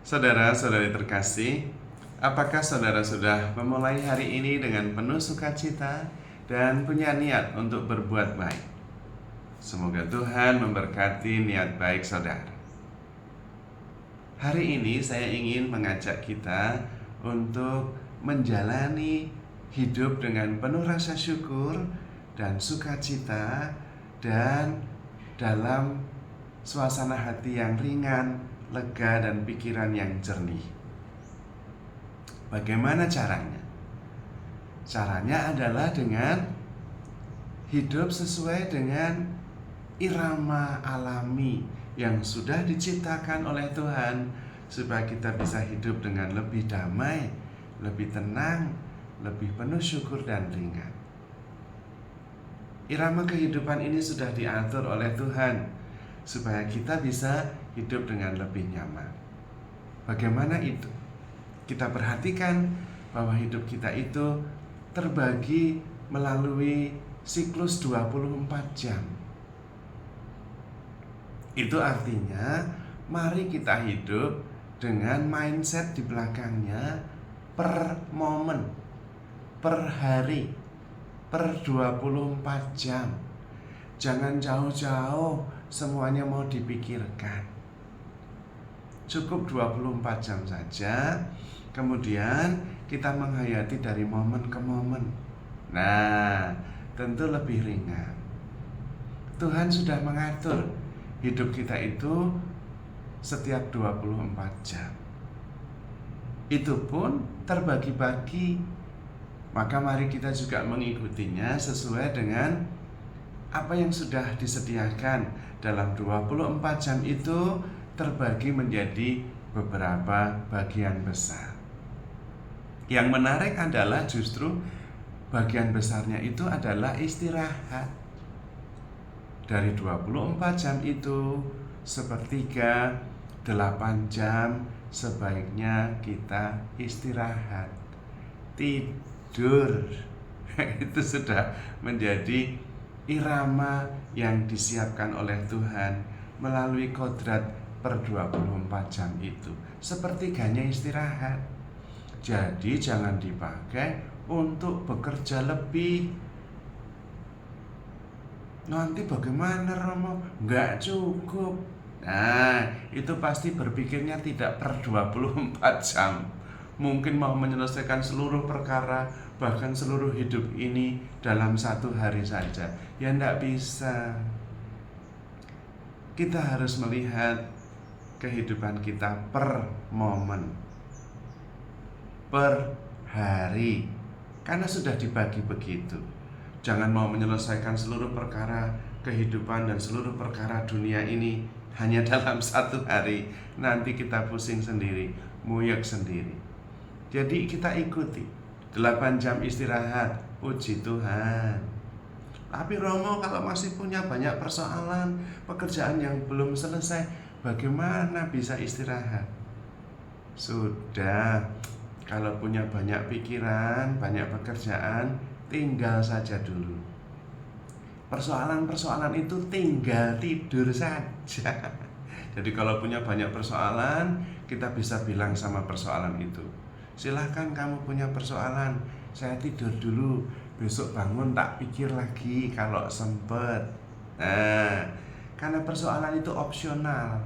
Saudara-saudari terkasih, apakah saudara sudah memulai hari ini dengan penuh sukacita dan punya niat untuk berbuat baik? Semoga Tuhan memberkati niat baik saudara. Hari ini saya ingin mengajak kita untuk menjalani hidup dengan penuh rasa syukur dan sukacita dan dalam suasana hati yang ringan, lega, dan pikiran yang jernih. Bagaimana caranya? Caranya adalah dengan hidup sesuai dengan irama alami yang sudah diciptakan oleh Tuhan, supaya kita bisa hidup dengan lebih damai, lebih tenang, lebih penuh syukur dan ringan. Irama kehidupan ini sudah diatur oleh Tuhan supaya kita bisa hidup dengan lebih nyaman. Bagaimana itu? Kita perhatikan bahwa hidup kita itu terbagi melalui siklus 24 jam. Itu artinya mari kita hidup dengan mindset di belakangnya per momen, per hari, per 24 jam. Jangan jauh-jauh semuanya mau dipikirkan. Cukup 24 jam saja. Kemudian kita menghayati dari momen ke momen. Nah, tentu lebih ringan. Tuhan sudah mengatur hidup kita itu setiap 24 jam. Itu pun terbagi-bagi. Maka mari kita juga mengikutinya sesuai dengan apa yang sudah disediakan. Dalam 24 jam itu terbagi menjadi beberapa bagian besar. Yang menarik adalah justru bagian besarnya itu adalah istirahat. Dari 24 jam itu, sepertiga 8 jam sebaiknya kita istirahat, tidur. Itu sudah menjadi irama yang disiapkan oleh Tuhan melalui kodrat per 24 jam itu. Sepertiganya istirahat. Jadi jangan dipakai untuk bekerja lebih. Nanti bagaimana Romo? Nggak cukup. Nah, itu pasti berpikirnya tidak per 24 jam. Mungkin mau menyelesaikan seluruh perkara, bahkan seluruh hidup ini dalam satu hari saja. Ya nggak bisa. Kita harus melihat kehidupan kita per momen, per hari, karena sudah dibagi begitu. Jangan mau menyelesaikan seluruh perkara kehidupan dan seluruh perkara dunia ini hanya dalam satu hari. Nanti kita pusing sendiri, muyek sendiri. Jadi kita ikuti 8 jam istirahat, puji Tuhan. Tapi Romo, kalau masih punya banyak persoalan, pekerjaan yang belum selesai, bagaimana bisa istirahat? Sudah, kalau punya banyak pikiran, banyak pekerjaan, tinggal saja dulu. Persoalan-persoalan itu tinggal tidur saja. Jadi kalau punya banyak persoalan, kita bisa bilang sama persoalan itu, silahkan kamu punya persoalan, saya tidur dulu, besok bangun tak pikir lagi kalau sempet. Nah, karena persoalan itu opsional,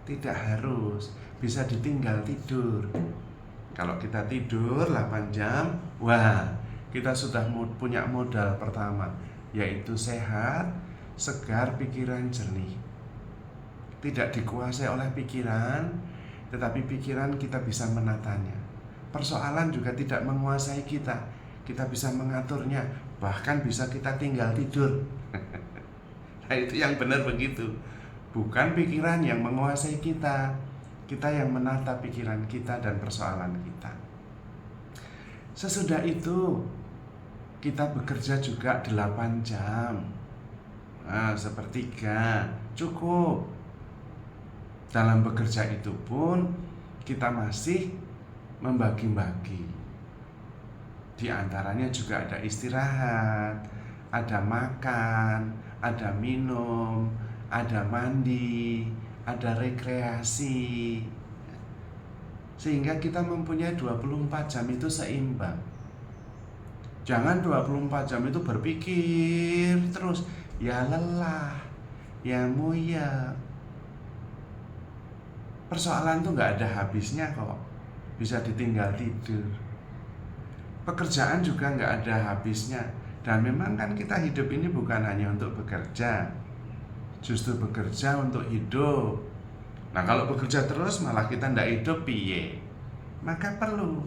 tidak harus, bisa ditinggal tidur. Kalau kita tidur 8 jam, wah, kita sudah punya modal pertama, yaitu sehat, segar, pikiran jernih. Tidak dikuasai oleh pikiran, tetapi pikiran kita bisa menatanya. Persoalan juga tidak menguasai kita, kita bisa mengaturnya, bahkan bisa kita tinggal tidur. Nah, itu yang benar begitu. Bukan pikiran yang menguasai kita, kita yang menata pikiran kita dan persoalan kita. Sesudah itu kita bekerja juga 8 jam. Nah, sepertiga cukup. Dalam bekerja itu pun kita masih membagi-bagi. Di antaranya juga ada istirahat, ada makan, ada minum, ada mandi, ada rekreasi. sehingga kita mempunyai 24 jam itu seimbang. Jangan 24 jam itu berpikir terus, ya lelah, ya muya. Persoalan itu nggak ada habisnya kok, bisa ditinggal tidur. Pekerjaan juga nggak ada habisnya. Dan memang kan kita hidup ini bukan hanya untuk bekerja, justru bekerja untuk hidup. Nah kalau bekerja terus malah kita ndak hidup piye. Maka perlu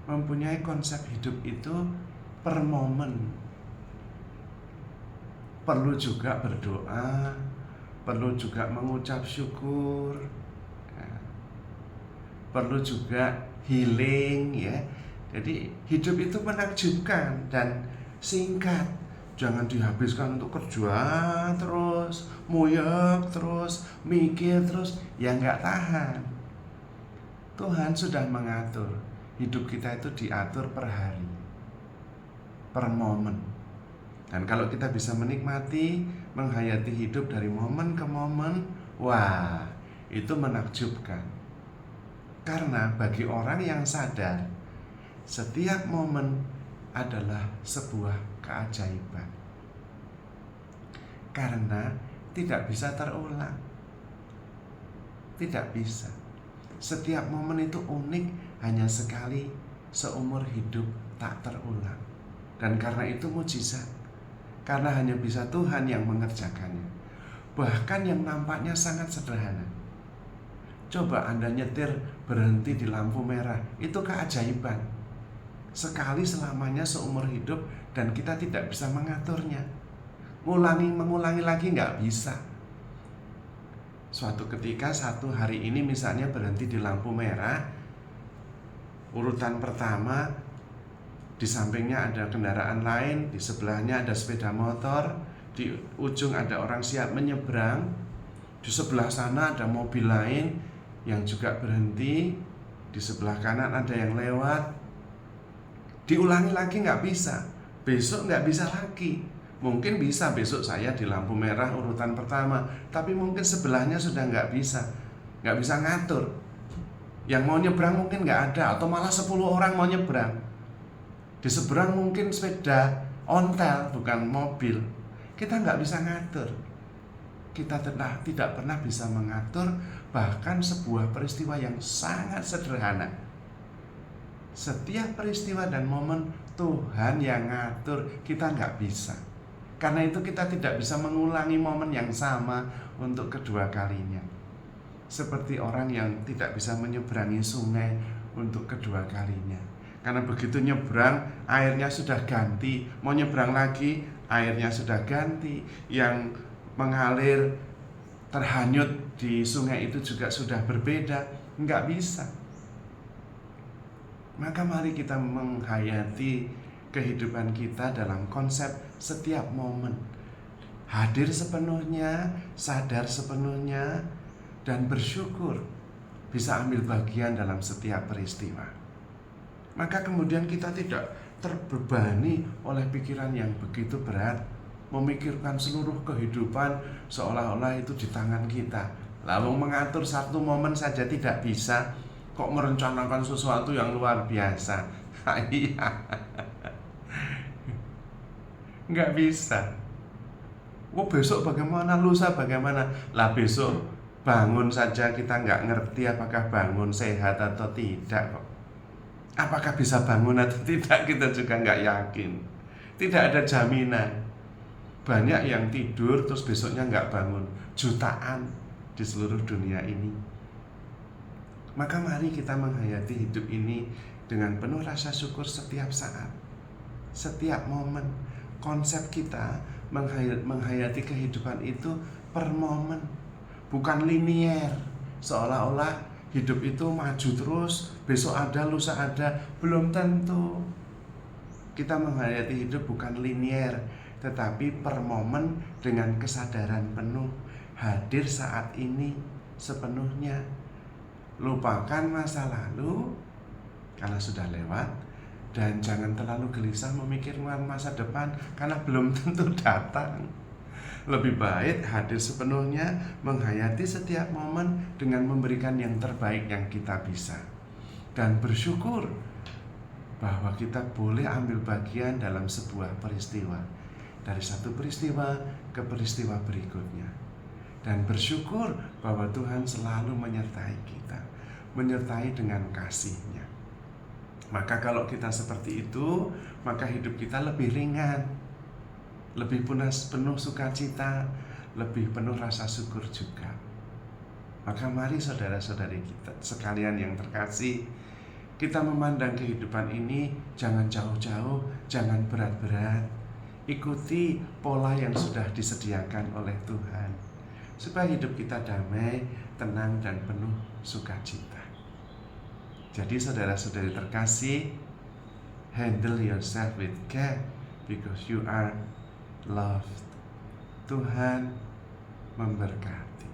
mempunyai konsep hidup itu per momen. Perlu juga berdoa, perlu juga mengucap syukur, perlu juga healing ya. Jadi hidup itu menakjubkan dan singkat. Jangan dihabiskan untuk kerja terus, moyok terus, mikir terus, ya nggak tahan. Tuhan sudah mengatur hidup kita itu diatur per hari, per momen. Dan kalau kita bisa menikmati, menghayati hidup dari momen ke momen, wah itu menakjubkan. Karena bagi orang yang sadar, setiap momen adalah sebuah keajaiban. Karena tidak bisa terulang. Tidak bisa. Setiap momen itu unik, hanya sekali seumur hidup, tak terulang. Dan karena itu mujizat. Karena hanya bisa Tuhan yang mengerjakannya. Bahkan yang nampaknya sangat sederhana. Coba Anda nyetir berhenti di lampu merah, itu keajaiban. Sekali selamanya seumur hidup dan kita tidak bisa mengaturnya. Mengulangi lagi nggak bisa. Suatu ketika satu hari ini misalnya berhenti di lampu merah, urutan pertama di sampingnya ada kendaraan lain, di sebelahnya ada sepeda motor, di ujung ada orang siap menyeberang, di sebelah sana ada mobil lain yang juga berhenti, di sebelah kanan ada yang lewat. Diulangi lagi nggak bisa, besok nggak bisa lagi. Mungkin bisa besok saya di lampu merah urutan pertama, tapi mungkin sebelahnya sudah nggak bisa ngatur. Yang mau nyebrang mungkin nggak ada, atau malah 10 orang mau nyebrang. Di seberang mungkin sepeda ontel, bukan mobil. Kita nggak bisa ngatur. Kita tidak pernah bisa mengatur bahkan sebuah peristiwa yang sangat sederhana. Setiap peristiwa dan momen Tuhan yang ngatur, kita nggak bisa. Karena itu kita tidak bisa mengulangi momen yang sama untuk kedua kalinya. Seperti orang yang tidak bisa menyeberangi sungai untuk kedua kalinya. Karena begitu nyebrang, airnya sudah ganti. Mau nyebrang lagi, airnya sudah ganti. Yang mengalir terhanyut di sungai itu juga sudah berbeda. Nggak bisa. Maka mari kita menghayati kehidupan kita dalam konsep setiap momen. Hadir sepenuhnya, sadar sepenuhnya, dan bersyukur bisa ambil bagian dalam setiap peristiwa. Maka kemudian kita tidak terbebani oleh pikiran yang begitu berat, memikirkan seluruh kehidupan seolah-olah itu di tangan kita. Lalu mengatur satu momen saja tidak bisa, kok merencanakan sesuatu yang luar biasa? Iya, nggak bisa. Besok bagaimana, lusa bagaimana? Lah besok bangun saja kita nggak ngerti apakah bangun sehat atau tidak kok. Apakah bisa bangun atau tidak kita juga nggak yakin. Tidak ada jaminan. Banyak yang tidur terus besoknya nggak bangun. Jutaan di seluruh dunia ini. Maka mari kita menghayati hidup ini dengan penuh rasa syukur setiap saat, setiap momen. Konsep kita menghayati kehidupan itu per momen, bukan linier. Seolah-olah hidup itu maju terus, besok ada, lusa ada. Belum tentu. Kita menghayati hidup bukan linier, tetapi per momen dengan kesadaran penuh. Hadir saat ini sepenuhnya. Lupakan masa lalu karena sudah lewat, dan jangan terlalu gelisah memikirkan masa depan karena belum tentu datang. Lebih baik hadir sepenuhnya, menghayati setiap momen dengan memberikan yang terbaik yang kita bisa. dan bersyukur bahwa kita boleh ambil bagian dalam sebuah peristiwa, dari satu peristiwa ke peristiwa berikutnya, dan bersyukur bahwa Tuhan selalu menyertai kita, menyertai dengan kasih-Nya. Maka kalau kita seperti itu, maka hidup kita lebih ringan, lebih penuh sukacita, lebih penuh rasa syukur juga. Maka mari saudara-saudari kita sekalian yang terkasih, kita memandang kehidupan ini jangan jauh-jauh, jangan berat-berat. Ikuti pola yang sudah disediakan oleh Tuhan, supaya hidup kita damai, tenang, dan penuh sukacita. Jadi saudara-saudari terkasih, handle yourself with care because you are loved. Tuhan memberkati.